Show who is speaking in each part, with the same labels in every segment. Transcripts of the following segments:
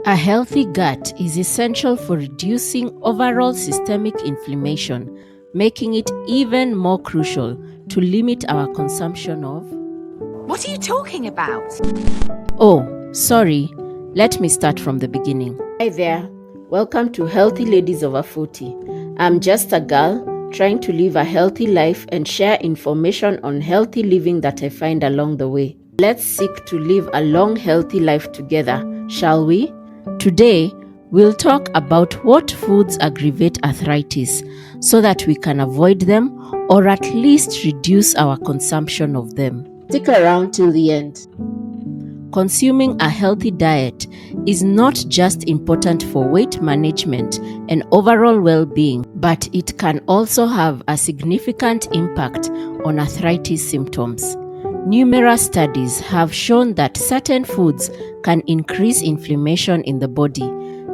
Speaker 1: A healthy gut is essential for reducing overall systemic inflammation, making it even more crucial to limit our consumption of...
Speaker 2: What are you talking about?
Speaker 1: Oh, sorry. Let me start from the beginning. Hi there. Welcome to Healthy Ladies Over 40. I'm just a girl trying to live a healthy life and share information on healthy living that I find along the way. Let's seek to live a long, healthy life together, shall we? Today, we'll talk about what foods aggravate arthritis so that we can avoid them or at least reduce our consumption of them. Stick around till the end. Consuming a healthy diet is not just important for weight management and overall well-being, but it can also have a significant impact on arthritis symptoms. Numerous studies have shown that certain foods can increase inflammation in the body,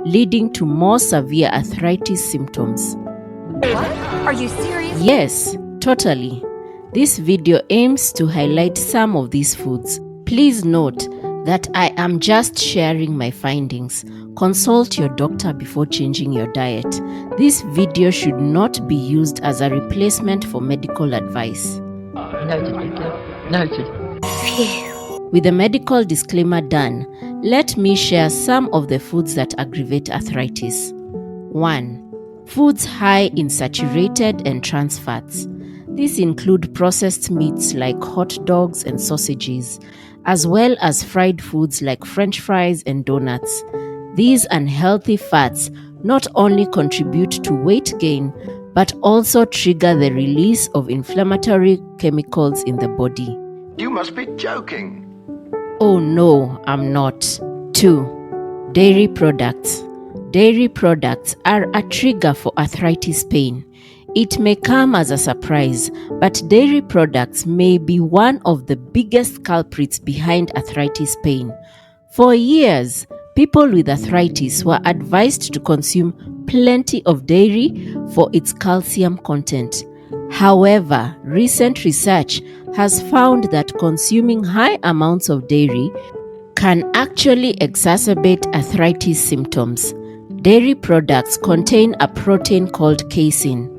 Speaker 1: leading to more severe arthritis symptoms.
Speaker 2: What? Are you serious?
Speaker 1: Yes, totally. This video aims to highlight some of these foods. Please note that I am just sharing my findings. Consult your doctor before changing your diet. This video should not be used as a replacement for medical advice.
Speaker 3: Noted, Victor. Noted.
Speaker 1: With the medical disclaimer done, let me share some of the foods that aggravate arthritis. 1. Foods high in saturated and trans fats. These include processed meats like hot dogs and sausages, as well as fried foods like French fries and donuts. These unhealthy fats not only contribute to weight gain, but also trigger the release of inflammatory chemicals in the body.
Speaker 4: You must be joking.
Speaker 1: Oh no, I'm not. 2. Dairy products. Dairy products are a trigger for arthritis pain. It may come as a surprise, but dairy products may be one of the biggest culprits behind arthritis pain. For years, people with arthritis were advised to consume plenty of dairy for its calcium content. However, recent research has found that consuming high amounts of dairy can actually exacerbate arthritis symptoms. Dairy products contain a protein called casein,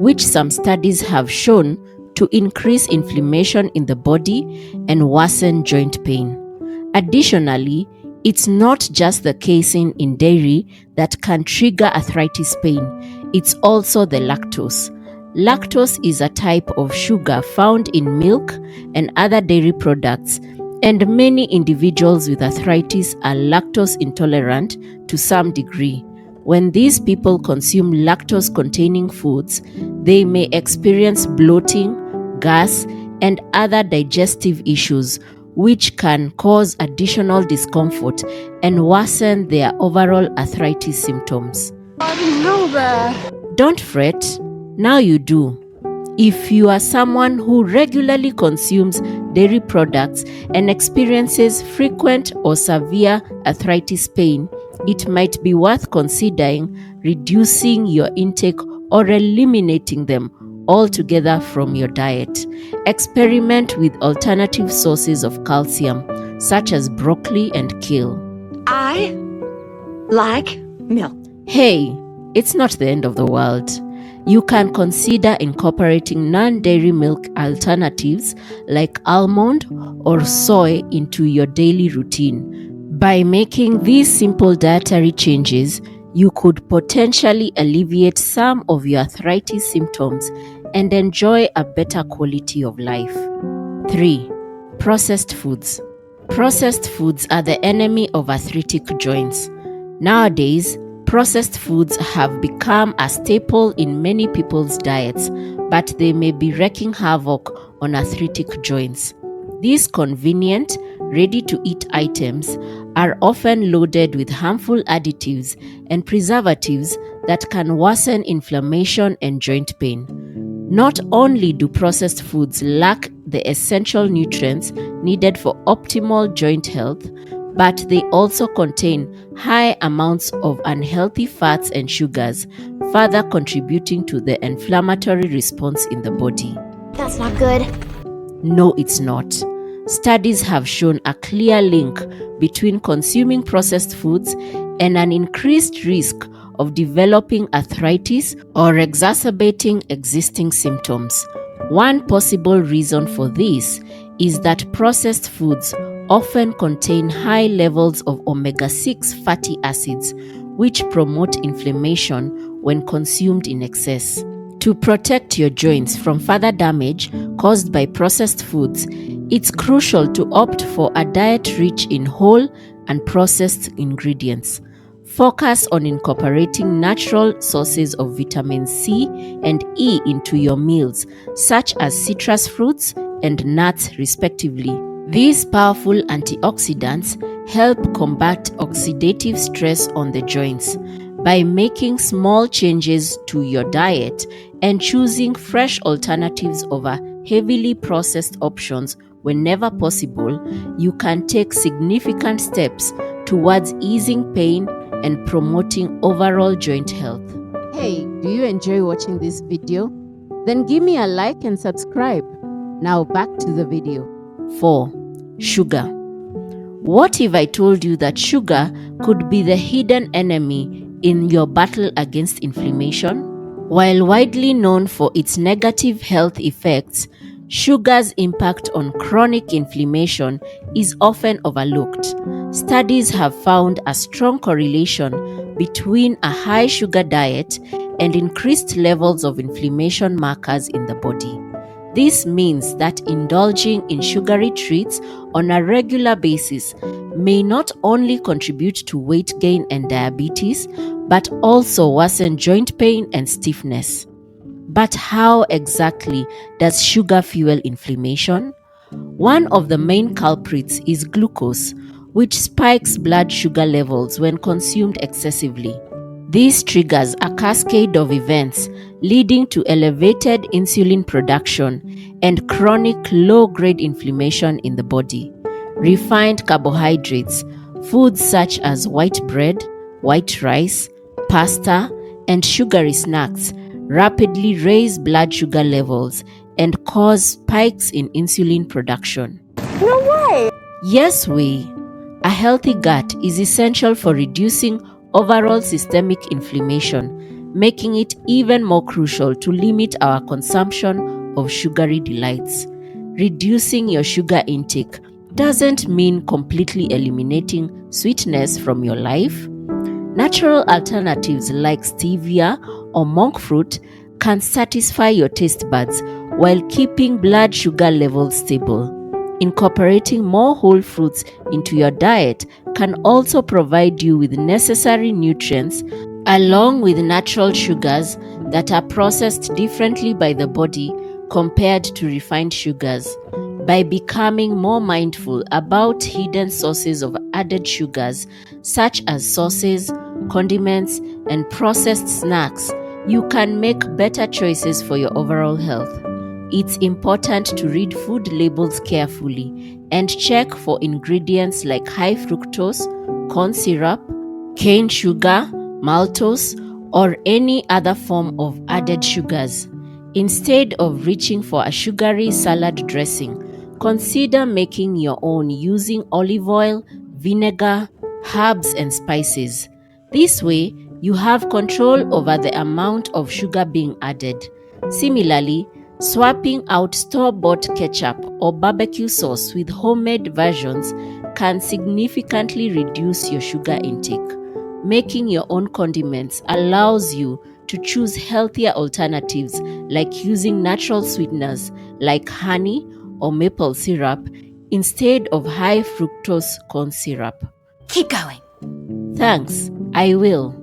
Speaker 1: which some studies have shown to increase inflammation in the body and worsen joint pain. Additionally, it's not just the casein in dairy that can trigger arthritis pain, it's also the lactose. Lactose is a type of sugar found in milk and other dairy products, and many individuals with arthritis are lactose intolerant to some degree. When these people consume lactose-containing foods, they may experience bloating, gas, and other digestive issues, which can cause additional discomfort and worsen their overall arthritis symptoms. Don't fret, now you do. If you are someone who regularly consumes dairy products and experiences frequent or severe arthritis pain, it might be worth considering reducing your intake or eliminating them altogether from your diet. Experiment with alternative sources of calcium, such as broccoli and kale.
Speaker 2: I like milk.
Speaker 1: Hey, it's not the end of the world. You can consider incorporating non-dairy milk alternatives like almond or soy into your daily routine. By making these simple dietary changes, you could potentially alleviate some of your arthritis symptoms and enjoy a better quality of life. 3. Processed foods. Processed foods are the enemy of arthritic joints. Nowadays, processed foods have become a staple in many people's diets, but they may be wreaking havoc on arthritic joints. These convenient, ready-to-eat items are often loaded with harmful additives and preservatives that can worsen inflammation and joint pain. Not only do processed foods lack the essential nutrients needed for optimal joint health, but they also contain high amounts of unhealthy fats and sugars, further contributing to the inflammatory response in the body.
Speaker 5: That's not good.
Speaker 1: No, it's not. Studies have shown a clear link between consuming processed foods and an increased risk of developing arthritis or exacerbating existing symptoms. One possible reason for this is that processed foods often contain high levels of omega-6 fatty acids, which promote inflammation when consumed in excess. To protect your joints from further damage caused by processed foods, it's crucial to opt for a diet rich in whole and processed ingredients. Focus on incorporating natural sources of vitamin C and E into your meals, such as citrus fruits and nuts, respectively. These powerful antioxidants help combat oxidative stress on the joints. By making small changes to your diet and choosing fresh alternatives over heavily processed options whenever possible, you can take significant steps towards easing pain and promoting overall joint health. Hey, do you enjoy watching this video? Then give me a like and subscribe. Now back to the video. 4. Sugar. What if I told you that sugar could be the hidden enemy in your battle against inflammation? While widely known for its negative health effects, sugar's impact on chronic inflammation is often overlooked. Studies have found a strong correlation between a high sugar diet and increased levels of inflammation markers in the body. This means that indulging in sugary treats on a regular basis may not only contribute to weight gain and diabetes, but also worsen joint pain and stiffness. But how exactly does sugar fuel inflammation? One of the main culprits is glucose, which spikes blood sugar levels when consumed excessively. This triggers a cascade of events leading to elevated insulin production and chronic low-grade inflammation in the body. Refined carbohydrates, foods such as white bread, white rice, pasta, and sugary snacks rapidly raise blood sugar levels and cause spikes in insulin production.
Speaker 2: No way!
Speaker 1: Yes, way. A healthy gut is essential for reducing overall systemic inflammation, making it even more crucial to limit our consumption of sugary delights. Reducing your sugar intake doesn't mean completely eliminating sweetness from your life. Natural alternatives like stevia or monk fruit can satisfy your taste buds while keeping blood sugar levels stable. Incorporating more whole fruits into your diet can also provide you with necessary nutrients along with natural sugars that are processed differently by the body compared to refined sugars. By becoming more mindful about hidden sources of added sugars, such as sauces, condiments, and processed snacks, you can make better choices for your overall health. It's important to read food labels carefully and check for ingredients like high fructose, corn syrup, cane sugar, maltose, or any other form of added sugars. Instead of reaching for a sugary salad dressing, consider making your own using olive oil, vinegar, herbs, and spices. This way, you have control over the amount of sugar being added. Similarly, swapping out store-bought ketchup or barbecue sauce with homemade versions can significantly reduce your sugar intake. Making your own condiments allows you to choose healthier alternatives like using natural sweeteners like honey or maple syrup instead of high fructose corn syrup.
Speaker 2: Keep going.
Speaker 1: Thanks, I will.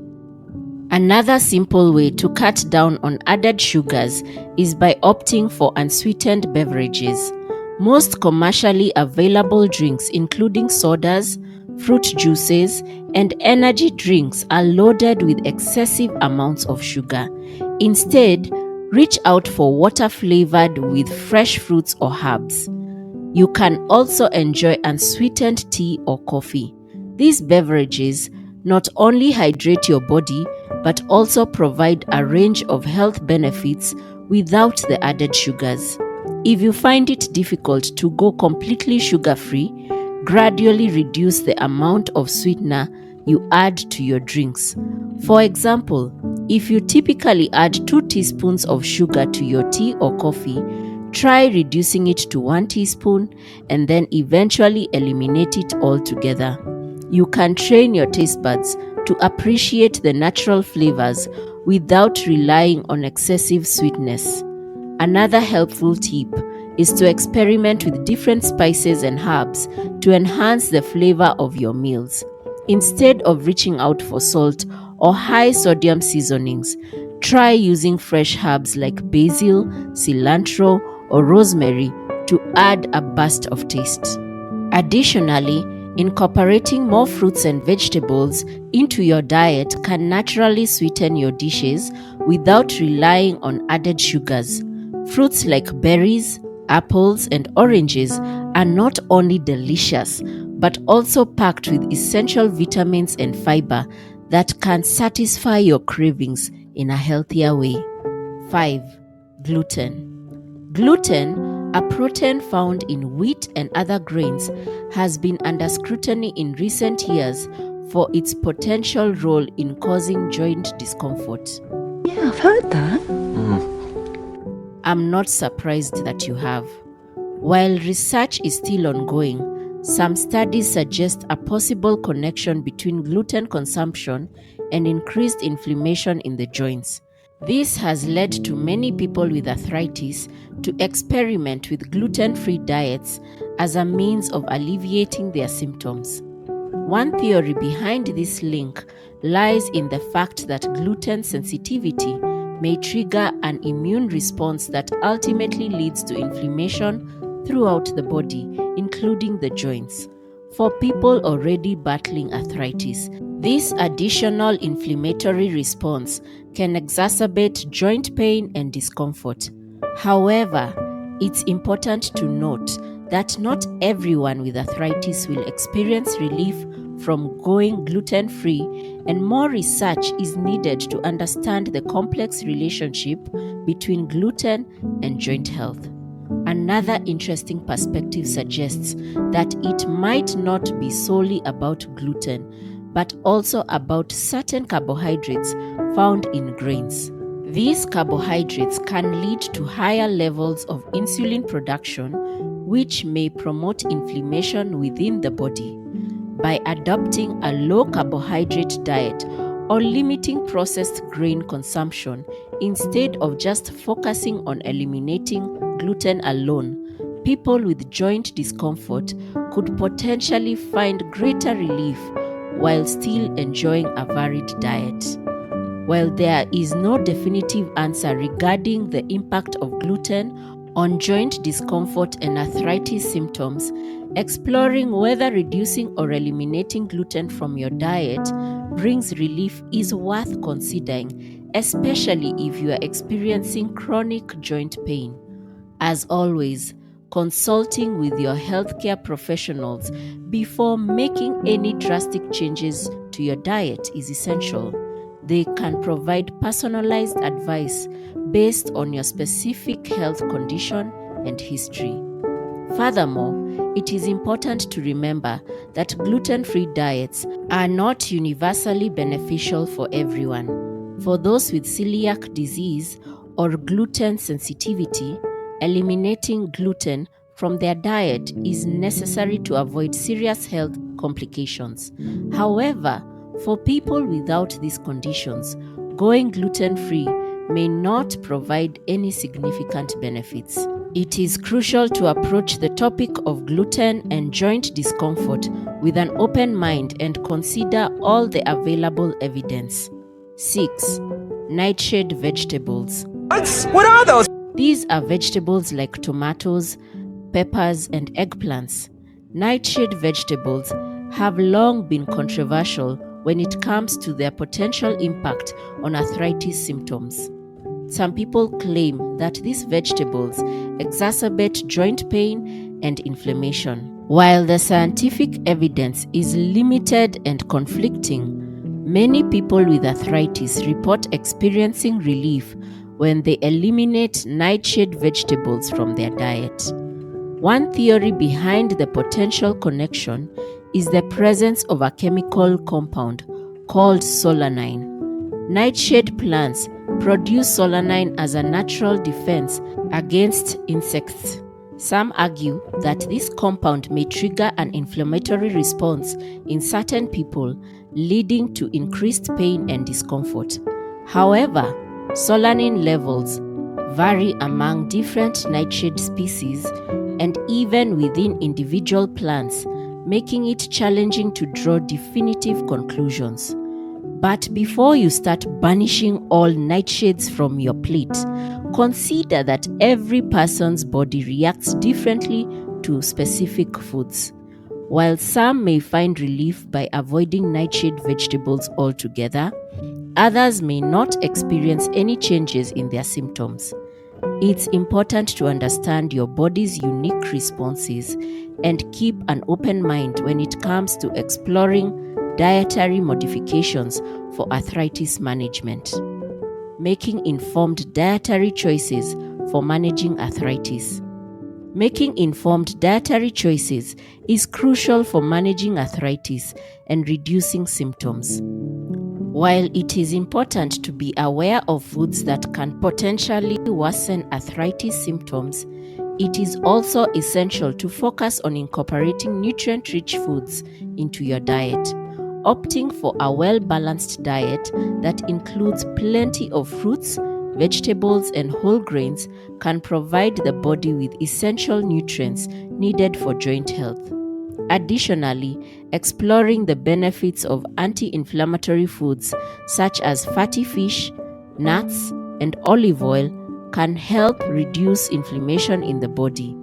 Speaker 1: Another simple way to cut down on added sugars is by opting for unsweetened beverages. Most commercially available drinks, including sodas, fruit juices, and energy drinks, are loaded with excessive amounts of sugar. Instead, reach out for water flavored with fresh fruits or herbs. You can also enjoy unsweetened tea or coffee. These beverages not only hydrate your body, but also provide a range of health benefits without the added sugars. If you find it difficult to go completely sugar-free, gradually reduce the amount of sweetener you add to your drinks. For example, if you typically add 2 teaspoons of sugar to your tea or coffee, try reducing it to 1 teaspoon and then eventually eliminate it altogether. You can train your taste buds to appreciate the natural flavors without relying on excessive sweetness. Another helpful tip is to experiment with different spices and herbs to enhance the flavor of your meals. Instead of reaching out for salt or high sodium seasonings, try using fresh herbs like basil, cilantro, or rosemary to add a burst of taste. Additionally, incorporating more fruits and vegetables into your diet can naturally sweeten your dishes without relying on added sugars. Fruits like berries, apples, and oranges are not only delicious, but also packed with essential vitamins and fiber that can satisfy your cravings in a healthier way. 5. Gluten. Gluten, a protein found in wheat and other grains, has been under scrutiny in recent years for its potential role in causing joint discomfort.
Speaker 2: Yeah, I've heard that.
Speaker 1: I'm not surprised that you have. While research is still ongoing, some studies suggest a possible connection between gluten consumption and increased inflammation in the joints. This has led to many people with arthritis to experiment with gluten-free diets as a means of alleviating their symptoms. One theory behind this link lies in the fact that gluten sensitivity may trigger an immune response that ultimately leads to inflammation throughout the body, including the joints. For people already battling arthritis, this additional inflammatory response can exacerbate joint pain and discomfort. However, it's important to note that not everyone with arthritis will experience relief from going gluten-free, and more research is needed to understand the complex relationship between gluten and joint health. Another interesting perspective suggests that it might not be solely about gluten, but also about certain carbohydrates found in grains. These carbohydrates can lead to higher levels of insulin production, which may promote inflammation within the body. By adopting a low-carbohydrate diet or limiting processed grain consumption instead of just focusing on eliminating gluten alone, people with joint discomfort could potentially find greater relief while still enjoying a varied diet. While there is no definitive answer regarding the impact of gluten on joint discomfort and arthritis symptoms, exploring whether reducing or eliminating gluten from your diet brings relief is worth considering, especially if you are experiencing chronic joint pain. As always, consulting with your healthcare professionals before making any drastic changes to your diet is essential. They can provide personalized advice based on your specific health condition and history. Furthermore, it is important to remember that gluten-free diets are not universally beneficial for everyone. For those with celiac disease or gluten sensitivity, eliminating gluten from their diet is necessary to avoid serious health complications. However, for people without these conditions, going gluten-free may not provide any significant benefits. It is crucial to approach the topic of gluten and joint discomfort with an open mind and consider all the available evidence. 6. Nightshade vegetables.
Speaker 5: What are those?
Speaker 1: These are vegetables like tomatoes, peppers, and eggplants. Nightshade vegetables have long been controversial when it comes to their potential impact on arthritis symptoms. Some people claim that these vegetables exacerbate joint pain and inflammation. While the scientific evidence is limited and conflicting, many people with arthritis report experiencing relief when they eliminate nightshade vegetables from their diet. One theory behind the potential connection is the presence of a chemical compound called solanine. Nightshade plants produce solanine as a natural defense against insects. Some argue that this compound may trigger an inflammatory response in certain people, leading to increased pain and discomfort. However, solanine levels vary among different nightshade species and even within individual plants, making it challenging to draw definitive conclusions. But before you start banishing all nightshades from your plate, consider that every person's body reacts differently to specific foods. While some may find relief by avoiding nightshade vegetables altogether, others may not experience any changes in their symptoms. It's important to understand your body's unique responses and keep an open mind when it comes to exploring dietary modifications for arthritis management. Making informed dietary choices for managing arthritis. Making informed dietary choices is crucial for managing arthritis and reducing symptoms. While it is important to be aware of foods that can potentially worsen arthritis symptoms, it is also essential to focus on incorporating nutrient-rich foods into your diet. Opting for a well-balanced diet that includes plenty of fruits, vegetables, and whole grains can provide the body with essential nutrients needed for joint health. Additionally, exploring the benefits of anti-inflammatory foods such as fatty fish, nuts, and olive oil can help reduce inflammation in the body.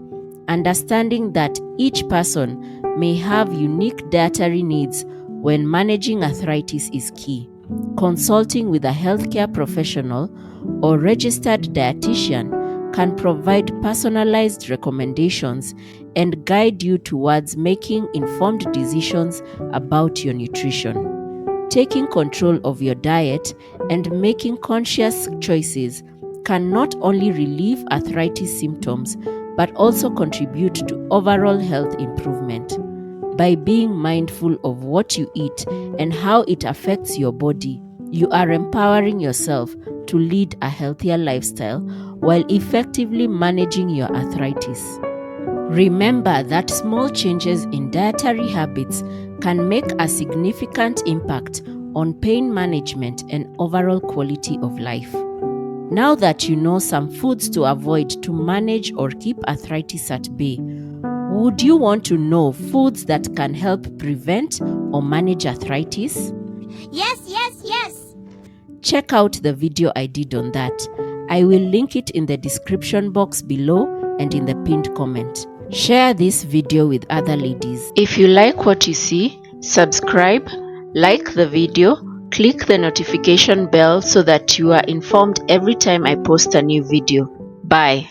Speaker 1: Understanding that each person may have unique dietary needs when managing arthritis is key. Consulting with a healthcare professional or registered dietitian can provide personalized recommendations and guide you towards making informed decisions about your nutrition. Taking control of your diet and making conscious choices can not only relieve arthritis symptoms but also contribute to overall health improvement. By being mindful of what you eat and how it affects your body, you are empowering yourself to lead a healthier lifestyle while effectively managing your arthritis. Remember that small changes in dietary habits can make a significant impact on pain management and overall quality of life. Now that you know some foods to avoid to manage or keep arthritis at bay, would you want to know foods that can help prevent or manage arthritis?
Speaker 5: Yes, yes, yes!
Speaker 1: Check out the video I did on that. I will link it in the description box below and in the pinned comment. Share this video with other ladies. If you like what you see, subscribe, like the video, click the notification bell so that you are informed every time I post a new video. Bye.